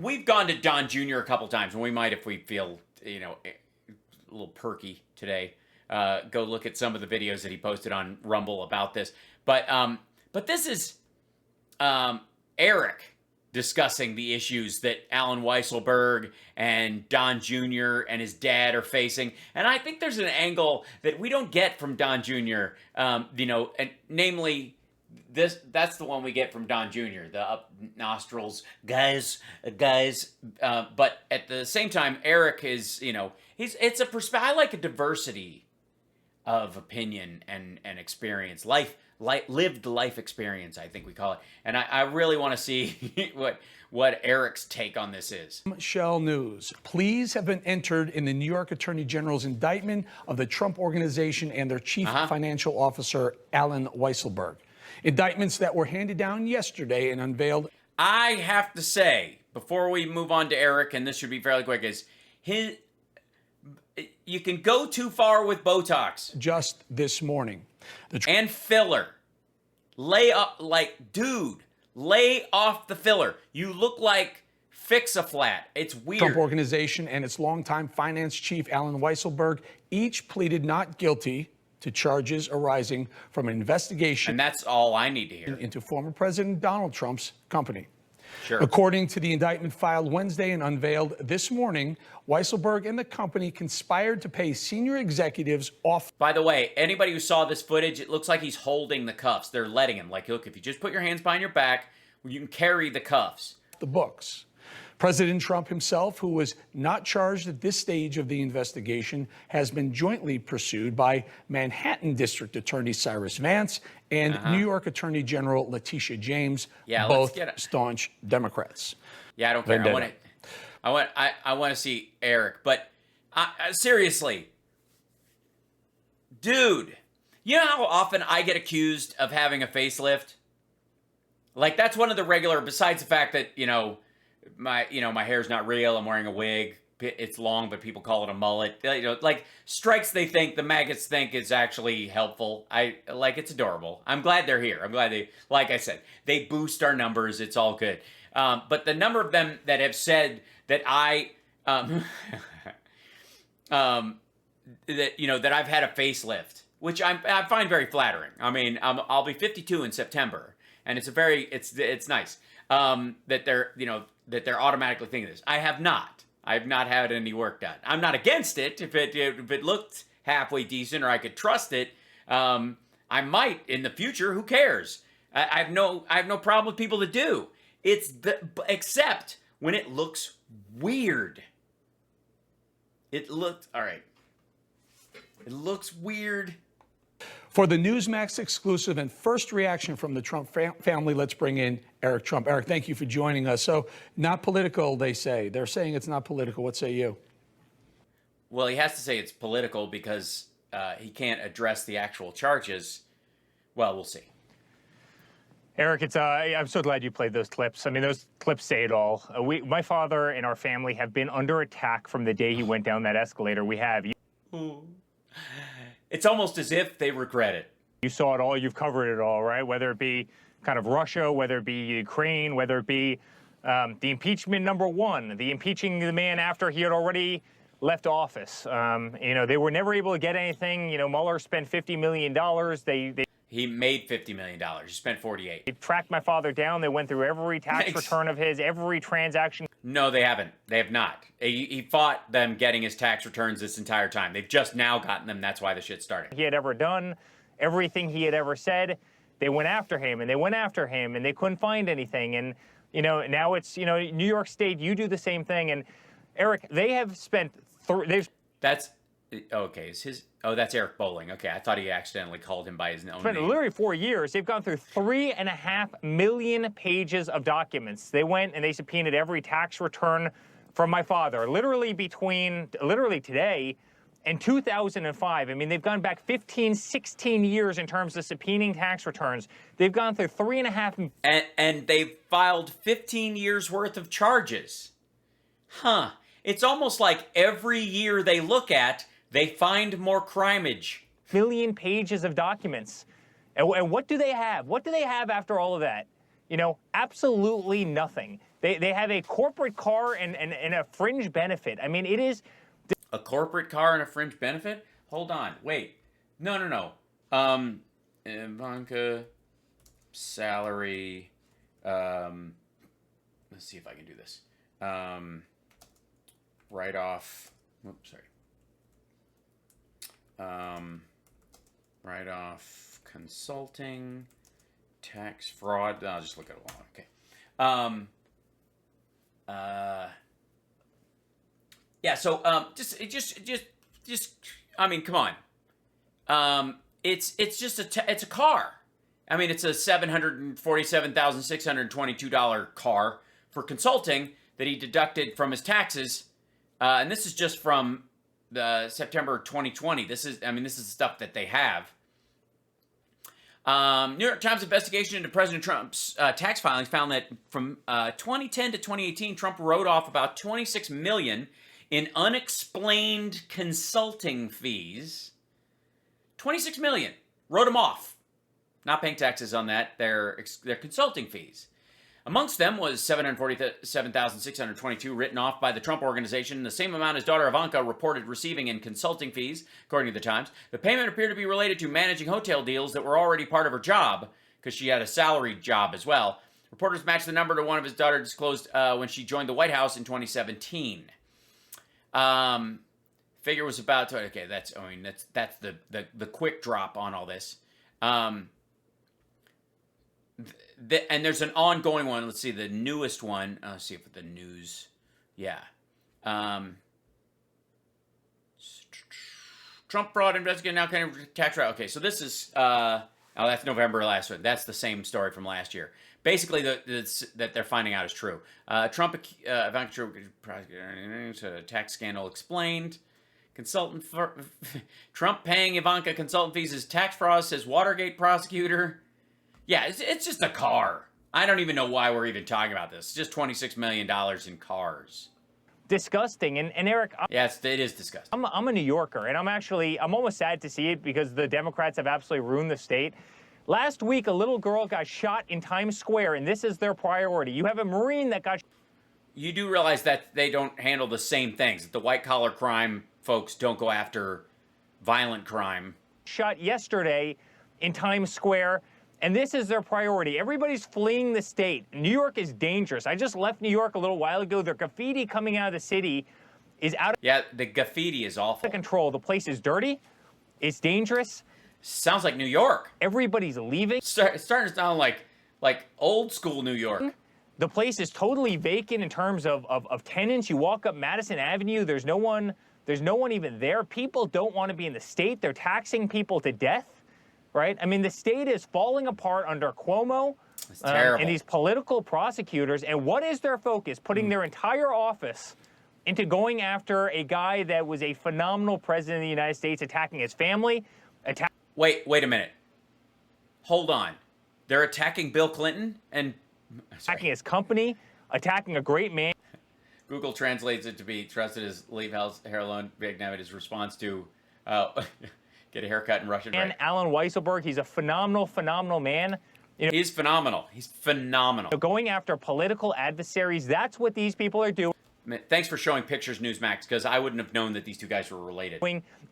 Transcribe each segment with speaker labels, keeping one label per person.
Speaker 1: We've gone to Don Jr. a couple times, and we might, if we feel, a little perky today, go look at some of the videos that he posted on Rumble about this. But this is Eric discussing the issues that Alan Weisselberg and Don Jr. and his dad are facing. And I think there's an angle that we don't get from Don Jr., and namely, that's the one we get from Don Jr., the up nostrils, guys. But at the same time, Eric is, it's a perspective. I like a diversity of opinion and experience, lived life experience, I think we call it. And I really want to see what Eric's take on this is.
Speaker 2: Shell News. Pleas have been entered in the New York Attorney General's indictment of the Trump Organization and their chief financial officer, Alan Weisselberg. Indictments that were handed down yesterday and unveiled.
Speaker 1: I have to say, before we move on to Eric, and this should be fairly quick, is you can go too far with Botox.
Speaker 2: Just this morning.
Speaker 1: And filler. Lay off the filler. You look like Fix-A-Flat. It's weird.
Speaker 2: Trump Organization and its longtime finance chief, Alan Weisselberg, each pleaded not guilty to charges arising from an investigation.
Speaker 1: And that's all I need to hear.
Speaker 2: Into former President Donald Trump's company.
Speaker 1: Sure.
Speaker 2: According to the indictment filed Wednesday and unveiled this morning, Weisselberg and the company conspired to pay senior executives off.
Speaker 1: By the way, anybody who saw this footage, it looks like he's holding the cuffs. They're letting him. Like, look, if you just put your hands behind your back, you can carry the cuffs.
Speaker 2: The books. President Trump himself, who was not charged at this stage of the investigation, has been jointly pursued by Manhattan District Attorney Cyrus Vance and New York Attorney General Letitia James, both staunch Democrats.
Speaker 1: Yeah, I don't care. I want to see Eric, but seriously, dude, you know how often I get accused of having a facelift? Like, that's one of the regular, besides the fact that, my hair's not real. I'm wearing a wig. It's long, but people call it a mullet. Like strikes the maggots think is actually helpful. It's adorable. I'm glad they're here. I'm glad like I said, they boost our numbers. It's all good. But the number of them that have said that that I've had a facelift, which I find very flattering. I mean, I'll be 52 in September, and it's nice that they're automatically thinking this. I have not had any work done. I'm not against it. If it looked halfway decent or I could trust it, I might in the future. Who cares? I have no problem with people that do. Except when it looks weird. All right. It looks weird.
Speaker 2: For the Newsmax exclusive and first reaction from the Trump family, let's bring in Eric Trump. Eric, thank you for joining us. So, not political, they say. They're saying it's not political. What say you?
Speaker 1: Well, he has to say it's political because he can't address the actual charges. Well, we'll see.
Speaker 3: Eric, I'm so glad you played those clips. I mean, those clips say it all. My father and our family have been under attack from the day he went down that escalator. We have.
Speaker 1: It's almost as if they regret it.
Speaker 3: You saw it all. You've covered it all, right? Whether it be kind of Russia, whether it be Ukraine, whether it be the impeachment -- the impeaching the man after he had already left office. They were never able to get anything. Mueller spent $50 million.
Speaker 1: He made $50 million. He spent 48.
Speaker 3: They tracked my father down. They went through every tax return of his, every transaction.
Speaker 1: No, they haven't. They have not. He fought them getting his tax returns this entire time. They've just now gotten them. That's why the shit's starting.
Speaker 3: He had ever done, everything he had ever said, they went after him, and they went after him, and they couldn't find anything. And, now it's, New York State, you do the same thing. And, Eric, they have spent,
Speaker 1: That's, okay, that's Eric Bowling. Okay, I thought he accidentally called him by his own name.
Speaker 3: Literally 4 years. They've gone through 3.5 million pages of documents. They went and they subpoenaed every tax return from my father, literally today and 2005. I mean, they've gone back 15, 16 years in terms of subpoenaing tax returns. They've gone through 3.5.
Speaker 1: And they've filed 15 years worth of charges. Huh. It's almost like every year they look at, they find more crimeage.
Speaker 3: Million pages of documents. And what do they have? What do they have after all of that? Absolutely nothing. They have a corporate car and a fringe benefit. I mean, it is
Speaker 1: A corporate car and a fringe benefit? Hold on. Wait. No. Ivanka salary. Let's see if I can do this. Write off. Oops, sorry. Write off consulting, tax fraud. I'll just look at it one. Okay. Yeah. So just. I mean, come on. It's just it's a car. I mean, it's a $747,622 car for consulting that he deducted from his taxes, and this is just from the September 2020. This is stuff that they have. New York Times investigation into President Trump's tax filings found that from 2010 to 2018, Trump wrote off about $26 million in unexplained consulting fees. $26 million. Wrote them off. Not paying taxes on that. Their consulting fees. Amongst them was $747,622 written off by the Trump Organization, the same amount his daughter Ivanka reported receiving in consulting fees, according to the Times. The payment appeared to be related to managing hotel deals that were already part of her job, because she had a salaried job as well. Reporters matched the number to one of his daughter disclosed when she joined the White House in 2017. Figure was about to, okay, that's the quick drop on all this. And there's an ongoing one. Let's see, the newest one. Let's see if the news. Yeah. Trump fraud investigation now kind of tax fraud. Okay, so this is, that's November last one. That's the same story from last year. Basically, that they're finding out is true. Ivanka Trump tax scandal explained. Consultant for Trump paying Ivanka consultant fees is tax fraud, says Watergate prosecutor. Yeah, it's just a car. I don't even know why we're even talking about this. It's just $26 million in cars.
Speaker 3: disgusting. And Eric,
Speaker 1: Yes, it is disgusting.
Speaker 3: I'm a New Yorker, and I'm almost sad to see it because the Democrats have absolutely ruined the state. Last week, a little girl got shot in Times Square, and this is their priority. You have a Marine that got...
Speaker 1: You do realize that they don't handle the same things. The white-collar crime folks don't go after violent crime.
Speaker 3: Shot yesterday in Times Square, and this is their priority. Everybody's fleeing the state. New York is dangerous. I just left New York a little while ago. Their graffiti coming out of the city is out of...
Speaker 1: Yeah, the graffiti is awful.
Speaker 3: ...control. The place is dirty. It's dangerous.
Speaker 1: Sounds like New York.
Speaker 3: Everybody's leaving.
Speaker 1: It's starting to sound like old school New York.
Speaker 3: The place is totally vacant in terms of tenants. You walk up Madison Avenue, there's no one even there. People don't want to be in the state. They're taxing people to death, right? I mean, the state is falling apart under Cuomo and these political prosecutors. And what is their focus? Putting their entire office into going after a guy that was a phenomenal president of the United States, attacking his family.
Speaker 1: Wait a minute. Hold on. They're attacking Bill Clinton and...
Speaker 3: attacking his company, attacking a great man.
Speaker 1: Google translates it to be trusted as leave hair alone. Big His response to get a haircut in Russian.
Speaker 3: And Alan Weisselberg, he's a phenomenal man. You know,
Speaker 1: he's phenomenal. He's phenomenal.
Speaker 3: Going after political adversaries, that's what these people are doing.
Speaker 1: Thanks for showing pictures, Newsmax, because I wouldn't have known that these two guys were related.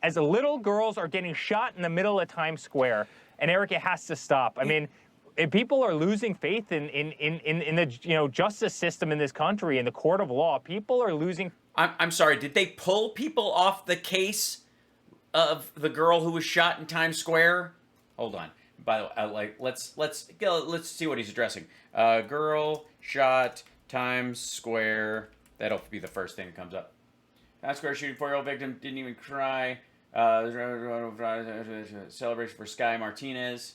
Speaker 3: As the little girls are getting shot in the middle of Times Square, and Eric, it has to stop. I mean, if people are losing faith in the justice system in this country, in the court of law. People are losing.
Speaker 1: I'm sorry. Did they pull people off the case of the girl who was shot in Times Square? Hold on. By the way, let's see what he's addressing. Girl shot Times Square. That'll be the first thing that comes up. Times Square shooting, 4-year-old victim didn't even cry. Celebration for Sky Martinez.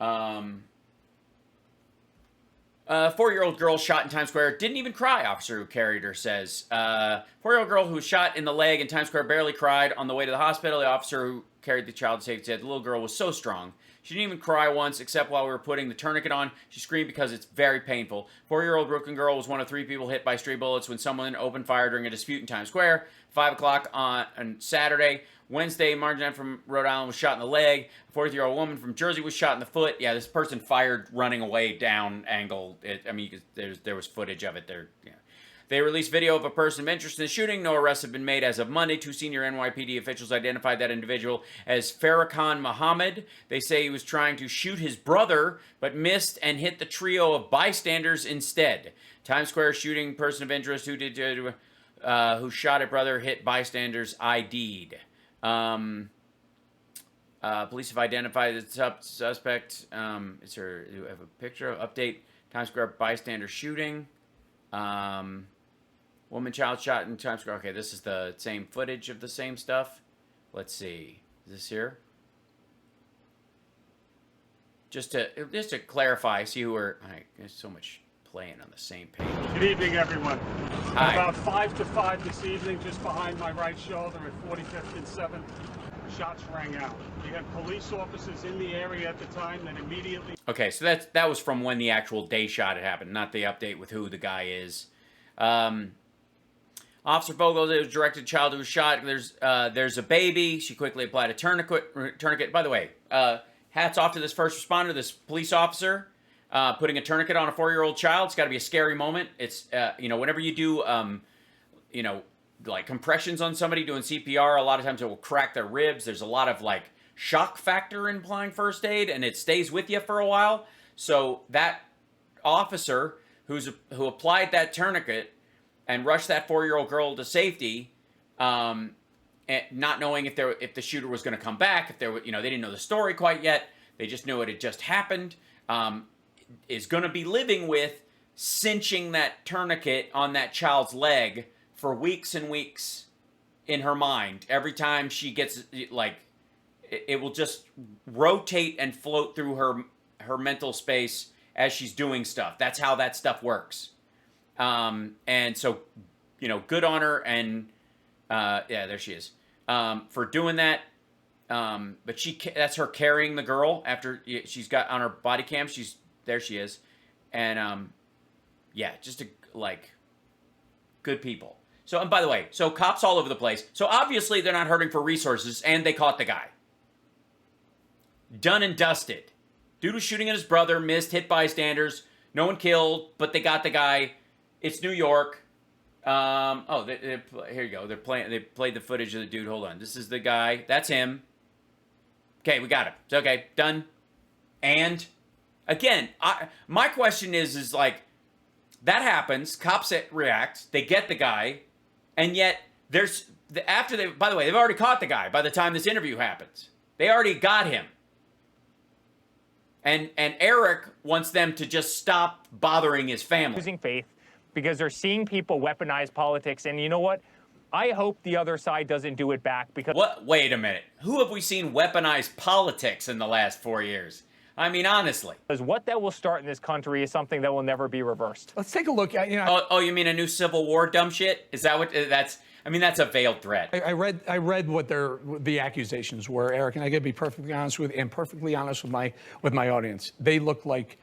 Speaker 1: 4-year-old girl shot in Times Square didn't even cry, officer who carried her says. 4-year-old girl who was shot in the leg in Times Square barely cried on the way to the hospital. The officer who carried the child to safety said the little girl was so strong. She didn't even cry once, except while we were putting the tourniquet on. She screamed because it's very painful. 4-year-old Brooklyn girl was one of 3 people hit by stray bullets when someone opened fire during a dispute in Times Square. 5 o'clock on Saturday. Wednesday, Marjan from Rhode Island was shot in the leg. A 40-year-old woman from Jersey was shot in the foot. Yeah, this person fired running away down angle. There was footage of it there. Yeah. They released video of a person of interest in the shooting. No arrests have been made as of Monday. 2 senior NYPD officials identified that individual as Farrakhan Muhammad. They say he was trying to shoot his brother, but missed and hit the trio of bystanders instead. Times Square shooting person of interest who shot at brother, hit bystanders, ID'd. Police have identified the suspect. Do we have a picture? Update. Times Square bystander shooting. Woman, child shot in Times Square. Okay, this is the same footage of the same stuff. Let's see. Is this here? Just to clarify, see who we're... There's so much playing on the same page.
Speaker 4: Good evening, everyone.
Speaker 1: Hi.
Speaker 4: About 5 to 5 this evening, just behind my right shoulder at 45th and 7th, shots rang out. We had police officers in the area at the time that immediately...
Speaker 1: Okay, so that was from when the actual day shot had happened, not the update with who the guy is. Officer Vogel, it was directed child who was shot. There's a baby. She quickly applied a tourniquet. By the way, hats off to this first responder, this police officer, putting a tourniquet on a 4-year-old child. It's got to be a scary moment. It's whenever you do like compressions on somebody doing CPR, a lot of times it will crack their ribs. There's a lot of like shock factor in applying first aid, and it stays with you for a while. So that officer who applied that tourniquet and rushed that 4-year-old girl to safety, and not knowing if the shooter was going to come back, they didn't know the story quite yet. They just knew it had just happened. Is going to be living with cinching that tourniquet on that child's leg for weeks and weeks in her mind. Every time she gets it will just rotate and float through her mental space as she's doing stuff. That's how that stuff works. And so, good on her, and there she is, for doing that. But that's her carrying the girl after she's got on her body cam. There she is. And, just good people. So, and by the way, so cops all over the place. So obviously they're not hurting for resources, and they caught the guy. Done and dusted. Dude was shooting at his brother, missed, hit bystanders. No one killed, but they got the guy. It's New York. Here you go. They played the footage of the dude. Hold on. This is the guy. That's him. Okay, we got him. It's okay. Done. And again, my question is like, that happens. Cops react. They get the guy, and yet by the way, they've already caught the guy by the time this interview happens. They already got him. And Eric wants them to just stop bothering his family.
Speaker 3: Losing faith because they're seeing people weaponize politics. And you know what? I hope the other side doesn't do it back because...
Speaker 1: What? Wait a minute. Who have we seen weaponize politics in the last 4 years? I mean, honestly.
Speaker 3: Because what that will start in this country is something that will never be reversed.
Speaker 2: Let's take a look at,
Speaker 1: you mean a new Civil War dumb shit? Is that what that's... I mean, that's a veiled threat.
Speaker 2: I read what the accusations were, Eric, and I got to be perfectly honest with my audience. They look like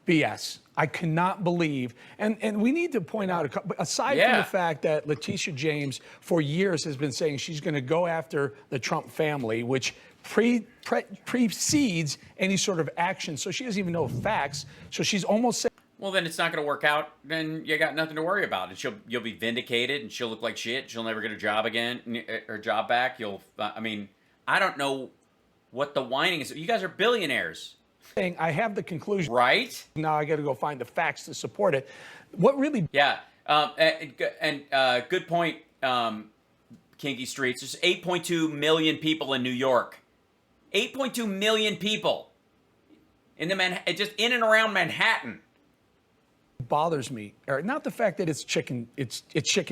Speaker 2: BS. I cannot believe, and we need to point out, aside from the fact that Letitia James for years has been saying she's going to go after the Trump family, which precedes any sort of action. So she doesn't even know facts. So she's almost saying,
Speaker 1: well, then it's not going to work out. Then you got nothing to worry about. And you'll be vindicated, and she'll look like shit. She'll never get a job again, her job back. I don't know what the whining is. You guys are billionaires.
Speaker 2: Saying I have the conclusion.
Speaker 1: Right.
Speaker 2: Now I got to go find the facts to support it. What really?
Speaker 1: Yeah. Good point. Kinky Streets. There's 8.2 million people in New York. 8.2 million people just in and around Manhattan.
Speaker 2: Bothers me, Eric, not the fact that it's chicken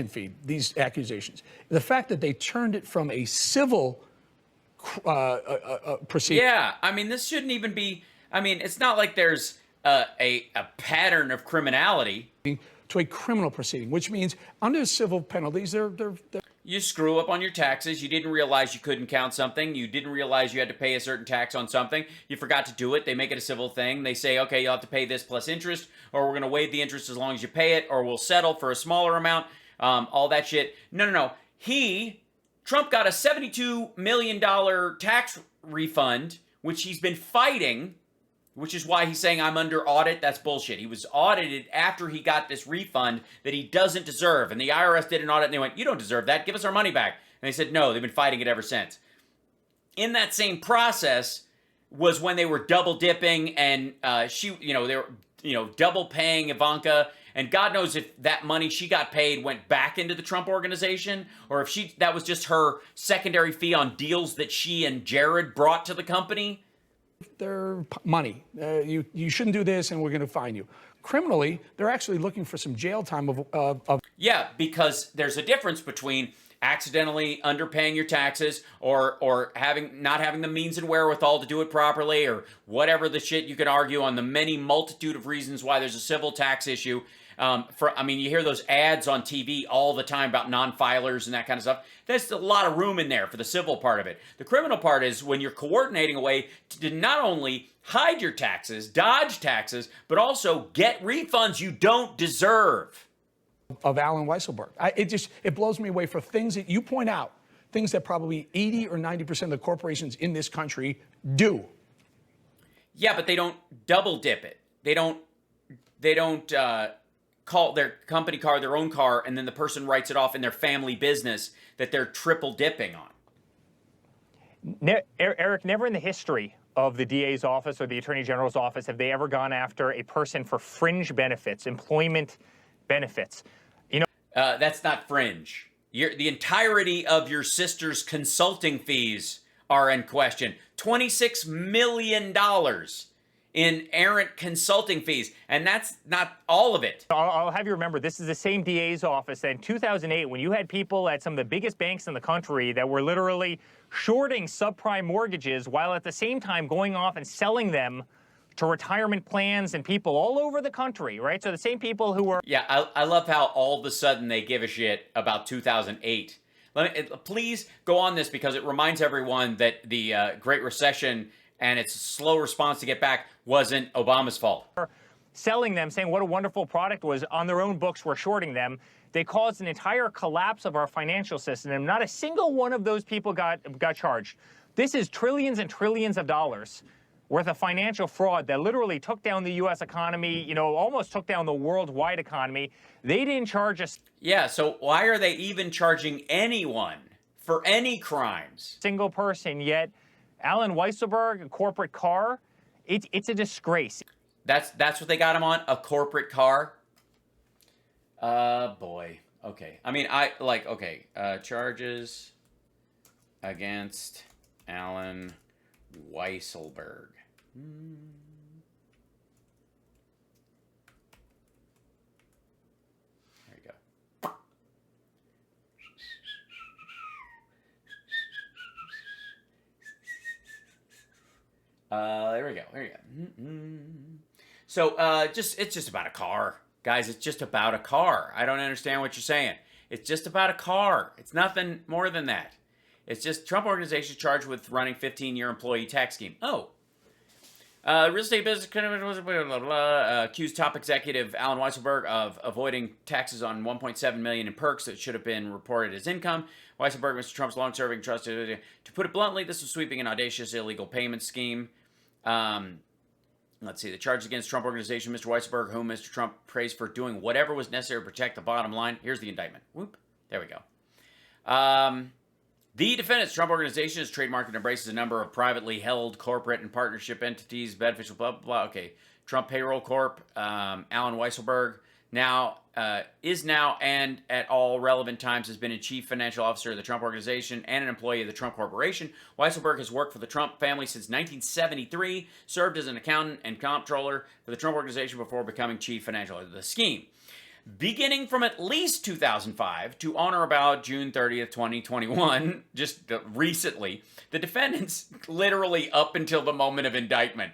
Speaker 2: feed, these accusations. The fact that they turned it from a civil proceeding.
Speaker 1: Yeah, I mean, this shouldn't even be. I mean, it's not like there's a pattern of criminality
Speaker 2: to a criminal proceeding, which means under civil penalties, they're
Speaker 1: You screw up on your taxes. You didn't realize you couldn't count something. You didn't realize you had to pay a certain tax on something. You forgot to do it. They make it a civil thing. They say, okay, you'll have to pay this plus interest, or we're going to waive the interest as long as you pay it, or we'll settle for a smaller amount. All that shit. No. Trump got a $72 million tax refund, which he's been fighting, which is why he's saying I'm under audit. That's bullshit. He was audited after he got this refund that he doesn't deserve. And the IRS did an audit and they went, you don't deserve that. Give us our money back. And they said, no, they've been fighting it ever since. In that same process was when they were double dipping and they were, double paying Ivanka. And God knows if that money she got paid went back into the Trump organization, or if that was just her secondary fee on deals that she and Jared brought to the company.
Speaker 2: Their money. You shouldn't do this, and we're going to fine you. Criminally, they're actually looking for some jail time of.
Speaker 1: Yeah, because there's a difference between accidentally underpaying your taxes or not having the means and wherewithal to do it properly, or whatever the shit you could argue on the many multitude of reasons why there's a civil tax issue. You hear those ads on TV all the time about non-filers and that kind of stuff. There's a lot of room in there for the civil part of it. The criminal part is when you're coordinating a way to not only hide your taxes, dodge taxes, but also get refunds you don't deserve.
Speaker 2: Of Alan Weisselberg. It blows me away for things that you point out, things that probably 80 or 90% of the corporations in this country do.
Speaker 1: Yeah, but they don't double dip it. They don't call their company car their own car, and then the person writes it off in their family business that they're triple dipping on.
Speaker 3: Eric, never in the history of the DA's office or the Attorney General's office have they ever gone after a person for fringe benefits, employment benefits.
Speaker 1: That's not fringe. The entirety of your sister's consulting fees are in question. $26 million in errant consulting fees, and that's not all of it.
Speaker 3: I'll have you remember, this is the same DA's office that in 2008, when you had people at some of the biggest banks in the country that were literally shorting subprime mortgages while at the same time going off and selling them to retirement plans and people all over the country, right? So the same people who were...
Speaker 1: Yeah, I love how all of a sudden they give a shit about 2008. Please go on this, because it reminds everyone that the Great Recession and its slow response to get back wasn't Obama's fault.
Speaker 3: Selling them, saying what a wonderful product was on their own books, were shorting them. They caused an entire collapse of our financial system, and not a single one of those people got charged. This is trillions and trillions of dollars worth of financial fraud that literally took down the U.S. economy, almost took down the worldwide economy. They didn't charge us.
Speaker 1: Yeah, so why are they even charging anyone for any crimes?
Speaker 3: Single person, yet Alan Weisselberg, a corporate car, it's a disgrace.
Speaker 1: That's what they got him on, a corporate car? Boy. Okay. Charges against Alan Weisselberg. There you go. There we go. So, it's just about a car. Guys, it's just about a car. I don't understand what you're saying. It's just about a car. It's nothing more than that. It's just Trump Organization charged with running 15-year employee tax scheme. Oh. Real estate business accused top executive Alan Weisselberg of avoiding taxes on $1.7 million in perks that should have been reported as income. Weisselberg, Mr. Trump's long-serving trusted. To put it bluntly, this was sweeping an audacious illegal payment scheme. Let's see. The charges against Trump Organization, Mr. Weisselberg, whom Mr. Trump praised for doing whatever was necessary to protect the bottom line. Here's the indictment. Whoop. There we go. The defendants, Trump Organization, is trademarked and embraces a number of privately held corporate and partnership entities, beneficial, blah, blah, blah. Okay. Trump Payroll Corp., Alan Weisselberg, is now and at all relevant times has been a chief financial officer of the Trump Organization and an employee of the Trump Corporation. Weisselberg has worked for the Trump family since 1973, served as an accountant and comptroller for the Trump Organization before becoming chief financial officer of the scheme. Beginning from at least 2005 to on or about June 30th, 2021, just recently, the defendants, literally up until the moment of indictment,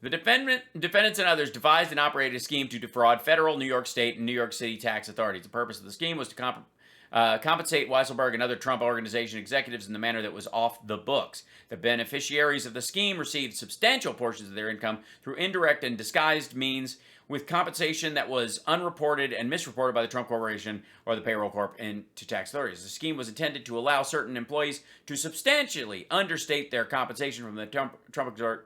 Speaker 1: the defendants and others devised and operated a scheme to defraud federal, New York State, and New York City tax authorities. The purpose of the scheme was to compensate Weisselberg and other Trump Organization executives in the manner that was off the books. The beneficiaries of the scheme received substantial portions of their income through indirect and disguised means, with compensation that was unreported and misreported by the Trump Corporation or the payroll corp to tax authorities. The scheme was intended to allow certain employees to substantially understate their compensation from the Trump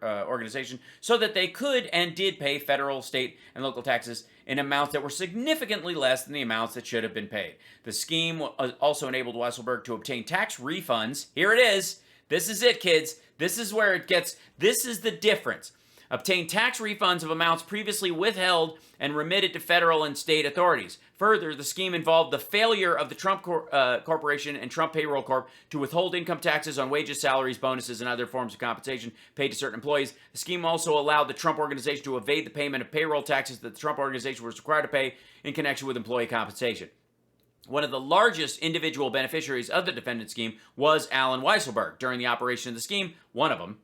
Speaker 1: Organization so that they could and did pay federal, state, and local taxes in amounts that were significantly less than the amounts that should have been paid. The scheme also enabled Weisselberg to obtain tax refunds. Here it is. This is it, kids. This is where it gets, this is the difference. Obtain tax refunds of amounts previously withheld and remitted to federal and state authorities. Further, the scheme involved the failure of the Trump Corporation and Trump Payroll Corp to withhold income taxes on wages, salaries, bonuses, and other forms of compensation paid to certain employees. The scheme also allowed the Trump Organization to evade the payment of payroll taxes that the Trump Organization was required to pay in connection with employee compensation. One of the largest individual beneficiaries of the defendant scheme was Alan Weisselberg. During the operation of the scheme, one of them,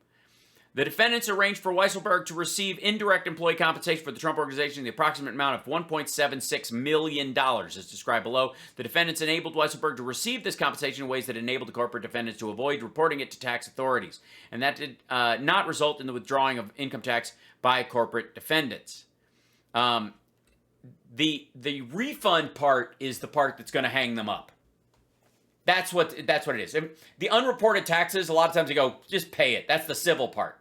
Speaker 1: the defendants arranged for Weisselberg to receive indirect employee compensation for the Trump Organization in the approximate amount of $1.76 million, as described below. The defendants enabled Weisselberg to receive this compensation in ways that enabled the corporate defendants to avoid reporting it to tax authorities, and that did not result in the withdrawing of income tax by corporate defendants. The refund part is the part that's going to hang them up. That's what it is. The unreported taxes, a lot of times they go, just pay it. That's the civil part.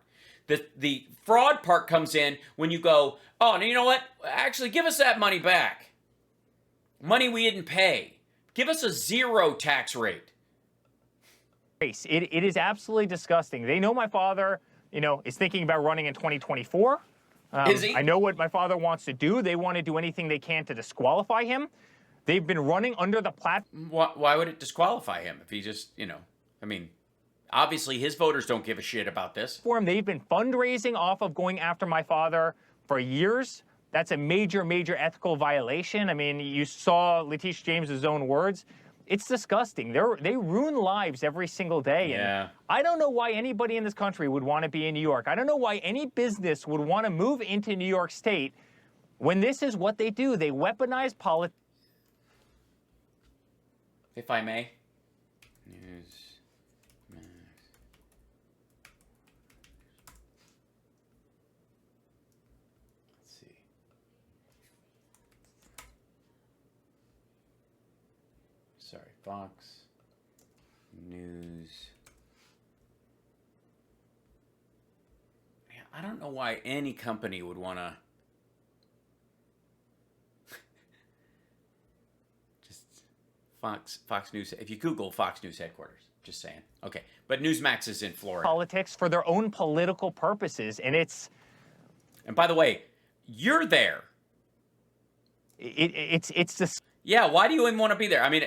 Speaker 1: The fraud part comes in when you go, oh, and you know what? Actually, give us that money back. Money we didn't pay. Give us a zero tax rate.
Speaker 3: It is absolutely disgusting. They know my father, is thinking about running in 2024.
Speaker 1: Is he?
Speaker 3: I know what my father wants to do. They want to do anything they can to disqualify him. They've been running under the platform.
Speaker 1: Why would it disqualify him if he just, obviously his voters don't give a shit about this.
Speaker 3: They've been fundraising off of going after my father for years. That's a major, major ethical violation. I mean, you saw Letitia James's own words. It's disgusting. They ruin lives every single day.
Speaker 1: Yeah.
Speaker 3: And I don't know why anybody in this country would want to be in New York. I don't know why any business would want to move into New York State when this is what they do. They weaponize politics.
Speaker 1: If I may. News. Let's see. Sorry, Fox News. Man, I don't know why any company would want to. Fox News. If you Google Fox News headquarters, just saying. Okay, but Newsmax is in Florida.
Speaker 3: Politics for their own political purposes, and it's.
Speaker 1: And by the way, you're there.
Speaker 3: It's just.
Speaker 1: Yeah, why do you even want to be there? I mean,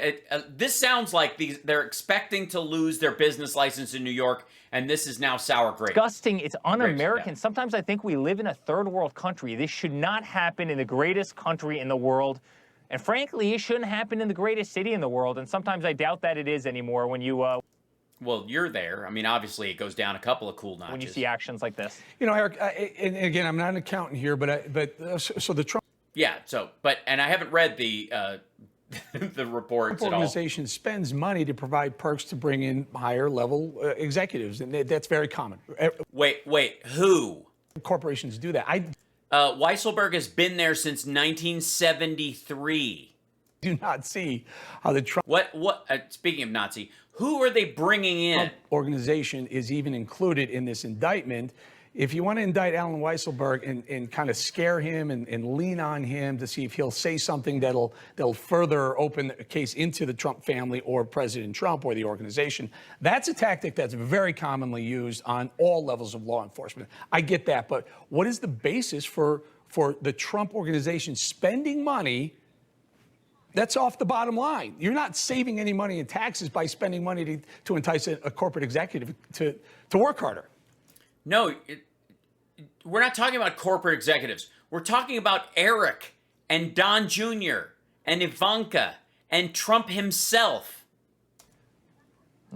Speaker 1: this sounds like they're expecting to lose their business license in New York, and this is now sour grapes.
Speaker 3: Disgusting. It's un-American.
Speaker 1: Yeah.
Speaker 3: Sometimes I think we live in a third world country. This should not happen in the greatest country in the world. And frankly, it shouldn't happen in the greatest city in the world. And sometimes I doubt that it is anymore when you...
Speaker 1: Well, you're there. I mean, obviously, it goes down a couple of cool notches.
Speaker 3: When you see actions like this.
Speaker 2: Eric, and again, I'm not an accountant here, so the Trump...
Speaker 1: Yeah, and I haven't read the the reports at all.
Speaker 2: The organization spends money to provide perks to bring in higher level executives, and that's very common.
Speaker 1: Wait, who?
Speaker 2: Corporations do that.
Speaker 1: Weisselberg has been there since 1973.
Speaker 2: Do not see how the Trump...
Speaker 1: Speaking of Nazi, who are they bringing in?
Speaker 2: Organization is even included in this indictment. If you want to indict Alan Weisselberg and kind of scare him and lean on him to see if he'll say something that'll further open a case into the Trump family or President Trump or the organization, that's a tactic that's very commonly used on all levels of law enforcement. I get that, but what is the basis for the Trump organization spending money? That's off the bottom line. You're not saving any money in taxes by spending money to entice a corporate executive to work harder.
Speaker 1: No, we're not talking about corporate executives. We're talking about Eric and Don Jr. and Ivanka and Trump himself.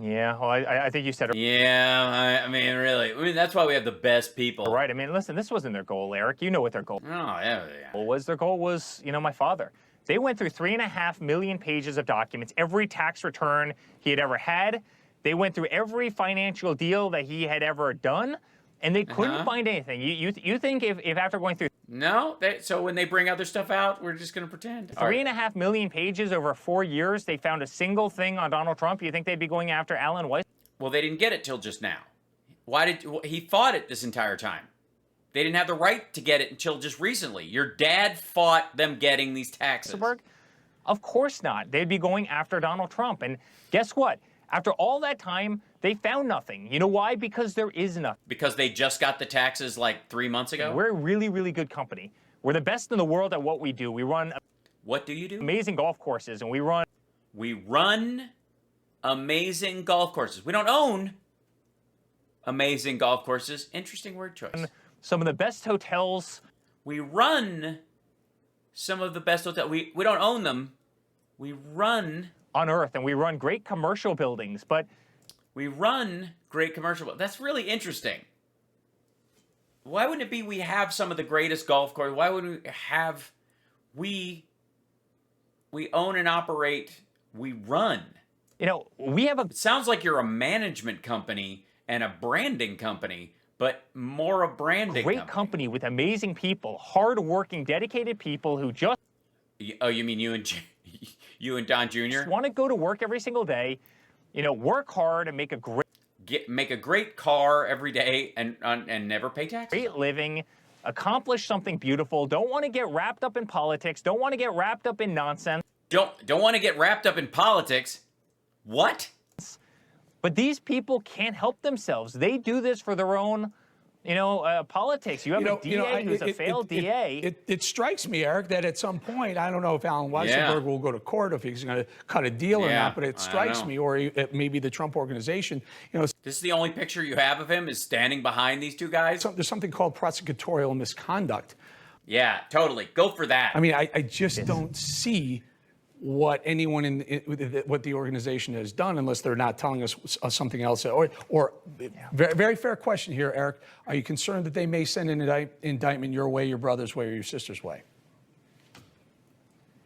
Speaker 3: Yeah, well, I think you said it.
Speaker 1: Yeah, I mean, really. I mean, that's why we have the best people.
Speaker 3: Right. I mean, listen, this wasn't their goal, Eric. You know what their goal
Speaker 1: Oh, yeah.
Speaker 3: was. Their goal was, my father. They went through 3.5 million pages of documents, every tax return he had ever had. They went through every financial deal that he had ever done, and they couldn't find anything. You think if after going through
Speaker 1: No, so when they bring other stuff out, we're just going to pretend.
Speaker 3: 3.5 million pages over 4 years, they found a single thing on Donald Trump, you think they'd be going after Alan Weiss?
Speaker 1: Well, they didn't get it till just now. He fought it this entire time. They didn't have the right to get it until just recently. Your dad fought them getting these taxes.
Speaker 3: Of course not. They'd be going after Donald Trump. And guess what? After all that time, they found nothing. You know why? Because there is nothing.
Speaker 1: Because they just got the taxes like 3 months ago?
Speaker 3: We're a really, really good company. We're the best in the world at what we do. We run...
Speaker 1: What do you do?
Speaker 3: Amazing golf courses, and we run...
Speaker 1: We run amazing golf courses. We don't own amazing golf courses. Interesting word choice.
Speaker 3: Some of the best hotels.
Speaker 1: We run some of the best hotels. We don't own them. We run...
Speaker 3: on Earth, and we run great commercial buildings, but...
Speaker 1: We run great commercial buildings. That's really interesting. Why wouldn't it be we have some of the greatest golf courses? Why wouldn't we have... We own and operate... We run.
Speaker 3: You know, we have a...
Speaker 1: It sounds like you're a management company and a branding company, but more a branding
Speaker 3: great company with amazing people, hard-working, dedicated people who just...
Speaker 1: Oh, you mean you and Don Jr.?
Speaker 3: Just want to go to work every single day, you know, work hard and make a
Speaker 1: great car every day and never pay taxes.
Speaker 3: Great living, accomplish something beautiful, don't want to get wrapped up in politics, don't want to get wrapped up in nonsense.
Speaker 1: Don't want to get wrapped up in politics. What?
Speaker 3: But these people can't help themselves. They do this for their own, you know, politics. You have a DA who's a failed DA.
Speaker 2: It strikes me, Eric, that at some point, I don't know if Alan Weisselberg will go to court, if he's going to cut a deal or not, but it strikes me, or maybe the Trump organization, you know.
Speaker 1: This is the only picture you have of him, is standing behind these two guys?
Speaker 2: There's something called prosecutorial misconduct.
Speaker 1: Yeah, totally. Go for that.
Speaker 2: I mean, I just don't see what anyone what the organization has done, unless they're not telling us something else. Very, very fair question here, Eric. Are you concerned that they may send an indictment your way, your brother's way, or your sister's way?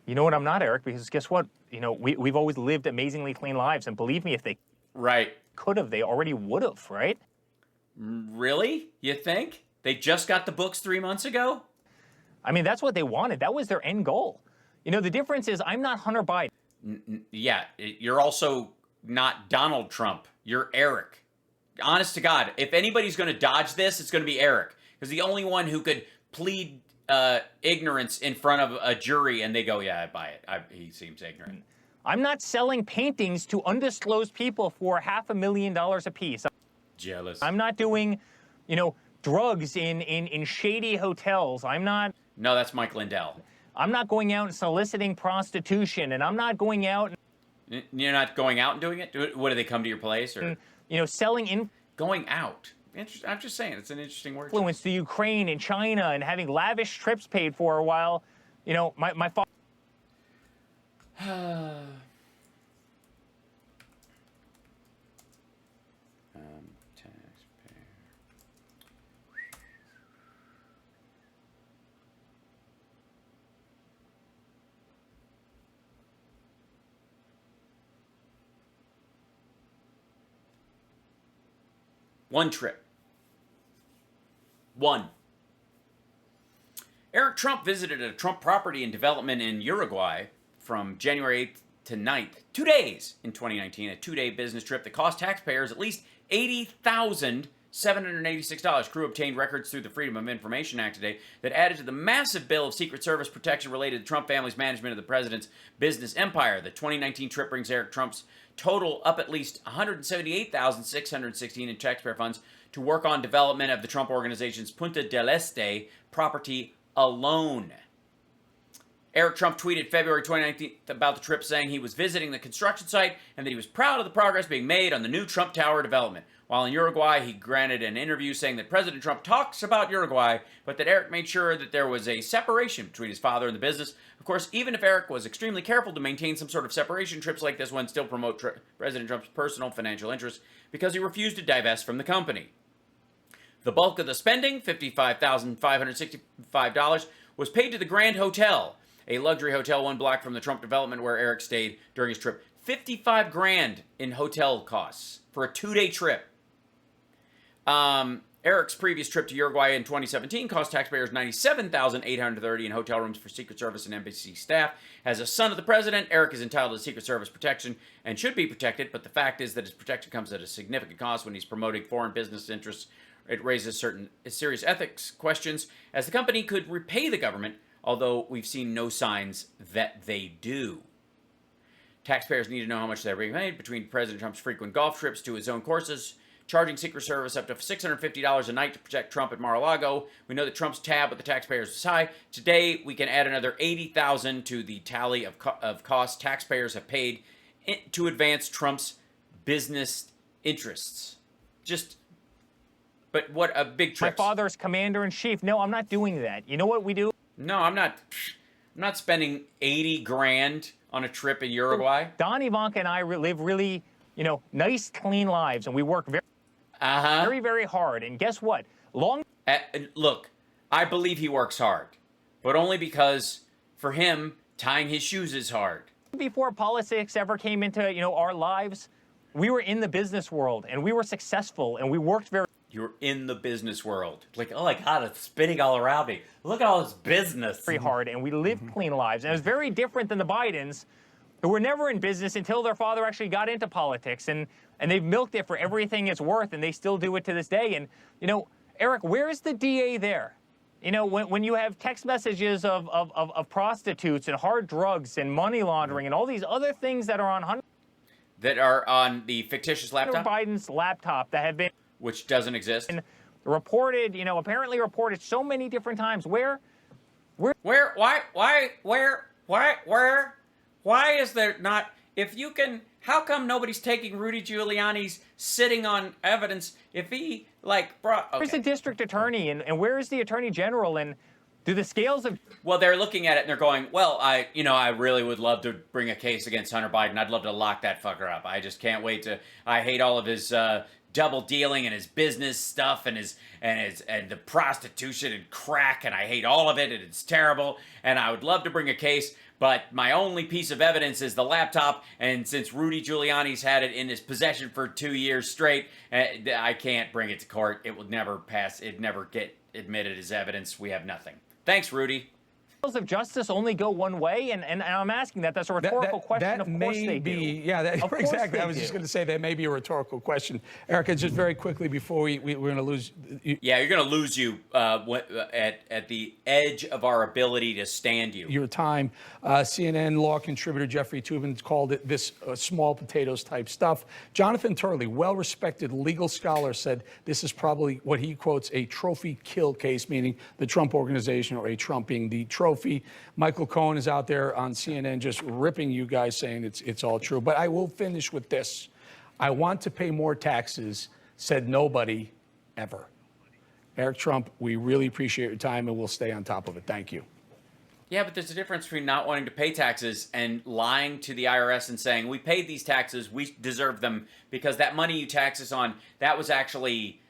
Speaker 3: You know what? I'm not, Eric, because guess what? You know, we've always lived amazingly clean lives, and believe me, if they could have, they already would have, right?
Speaker 1: Really? You think? They just got the books 3 months ago?
Speaker 3: I mean, that's what they wanted. That was their end goal. You know, the difference is I'm not Hunter Biden.
Speaker 1: Yeah, you're also not Donald Trump. You're Eric. Honest to God, if anybody's going to dodge this, it's going to be Eric. Because the only one who could plead ignorance in front of a jury and they go, yeah, I buy it. He seems ignorant.
Speaker 3: I'm not selling paintings to undisclosed people for $500,000 a piece.
Speaker 1: Jealous.
Speaker 3: I'm not doing, you know, drugs in shady hotels. I'm not...
Speaker 1: No, that's Mike Lindell.
Speaker 3: I'm not going out and soliciting prostitution, and I'm not going out...
Speaker 1: You're not going out and doing it? What, do they come to your place? Or
Speaker 3: you know, selling...
Speaker 1: Going out. I'm just saying, it's an interesting word.
Speaker 3: Influence to Ukraine and China and having lavish trips paid for while, you know, my father...
Speaker 1: One trip. One. Eric Trump visited a Trump property and development in Uruguay from January 8th to 9th. 2 days in 2019, a 2-day business trip that cost taxpayers at least $80,786. Crew obtained records through the Freedom of Information Act today that added to the massive bill of Secret Service protection related to Trump family's management of the president's business empire. The 2019 trip brings Eric Trump's total up at least $178,616 in taxpayer funds to work on development of the Trump organization's Punta del Este property alone. Eric Trump tweeted February 2019 about the trip, saying he was visiting the construction site and that he was proud of the progress being made on the new Trump Tower development. While in Uruguay, he granted an interview saying that President Trump talks about Uruguay, but that Eric made sure that there was a separation between his father and the business. Of course, even if Eric was extremely careful to maintain some sort of separation, trips like this one still promote President Trump's personal financial interests because he refused to divest from the company. The bulk of the spending, $55,565, was paid to the Grand Hotel, a luxury hotel 1 block from the Trump development where Eric stayed during his trip. 55 grand in hotel costs for a 2-day trip. Eric's previous trip to Uruguay in 2017 cost taxpayers $97,830 in hotel rooms for Secret Service and embassy staff. As a son of the president, Eric is entitled to Secret Service protection and should be protected, but the fact is that his protection comes at a significant cost when he's promoting foreign business interests. It raises certain serious ethics questions, as the company could repay the government, although we've seen no signs that they do. Taxpayers need to know how much they're being paid between President Trump's frequent golf trips to his own courses, charging Secret Service up to $650 a night to protect Trump at Mar-a-Lago. We know that Trump's tab with the taxpayers is high. Today, we can add another $80,000 to the tally of costs taxpayers have paid to advance Trump's business interests. But what a big trick.
Speaker 3: My father's commander-in-chief. No, I'm not doing that. You know what we do?
Speaker 1: No, I'm not spending 80 grand on a trip in Uruguay.
Speaker 3: Don, Ivanka, and I live really, nice, clean lives, and we work very, very hard. And guess what?
Speaker 1: Look, I believe he works hard, but only because for him, tying his shoes is hard.
Speaker 3: Before politics ever came into, our lives, we were in the business world, and we were successful, and we worked very.
Speaker 1: You're in the business world. Like, oh my God, it's spinning all around me. Look at all this business.
Speaker 3: Very hard, and we lived clean lives. And it was very different than the Bidens, who were never in business until their father actually got into politics. And they've milked it for everything it's worth, and they still do it to this day. And, Eric, where's the DA there? When you have text messages of prostitutes and hard drugs and money laundering and all these other things that are on
Speaker 1: the fictitious laptop?
Speaker 3: Biden's laptop that have been...
Speaker 1: Which doesn't exist.
Speaker 3: And reported, apparently reported so many different times. Why
Speaker 1: is there not, if you can, how come nobody's taking Rudy Giuliani's sitting on evidence if he, brought, okay.
Speaker 3: Where's the district attorney and where is the attorney general, and do the scales of...
Speaker 1: Well, they're looking at it and they're going, well, I really would love to bring a case against Hunter Biden. I'd love to lock that fucker up. I just can't wait to, I hate all of his, double dealing and his business stuff and the prostitution and crack, and I hate all of it, and it's terrible, and I would love to bring a case, but my only piece of evidence is the laptop, and since Rudy Giuliani's had it in his possession for 2 years straight, I can't bring it to court. It will never pass. It'd never get admitted as evidence. We have nothing. Thanks, Rudy.
Speaker 3: Of justice only go one way, and I'm asking that. That's a rhetorical question. Of course they do.
Speaker 2: Yeah, exactly. I was just going to say that may be a rhetorical question. Erica, just very quickly before we're going to lose.
Speaker 1: Yeah, you're going to lose you at the edge of our ability to stand you.
Speaker 2: Your time. CNN law contributor Jeffrey Toobin called it this small potatoes type stuff. Jonathan Turley, well-respected legal scholar, said this is probably what he quotes a trophy kill case, meaning the Trump organization, or a Trump being the trophy. Michael Cohen is out there on CNN just ripping you guys, saying it's all true. But I will finish with this. I want to pay more taxes, said nobody ever. Eric Trump, we really appreciate your time, and we'll stay on top of it. Thank you.
Speaker 1: Yeah, but there's a difference between not wanting to pay taxes and lying to the IRS and saying, we paid these taxes, we deserve them, because that money you tax us on, that was actually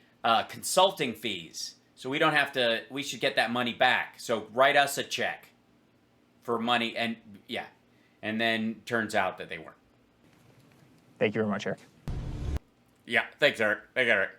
Speaker 1: consulting fees. So we don't have to, we should get that money back. So write us a check for money, and yeah. And then turns out that they weren't.
Speaker 3: Thank you very much, Eric.
Speaker 1: Yeah, thanks, Eric. Thank you, Eric.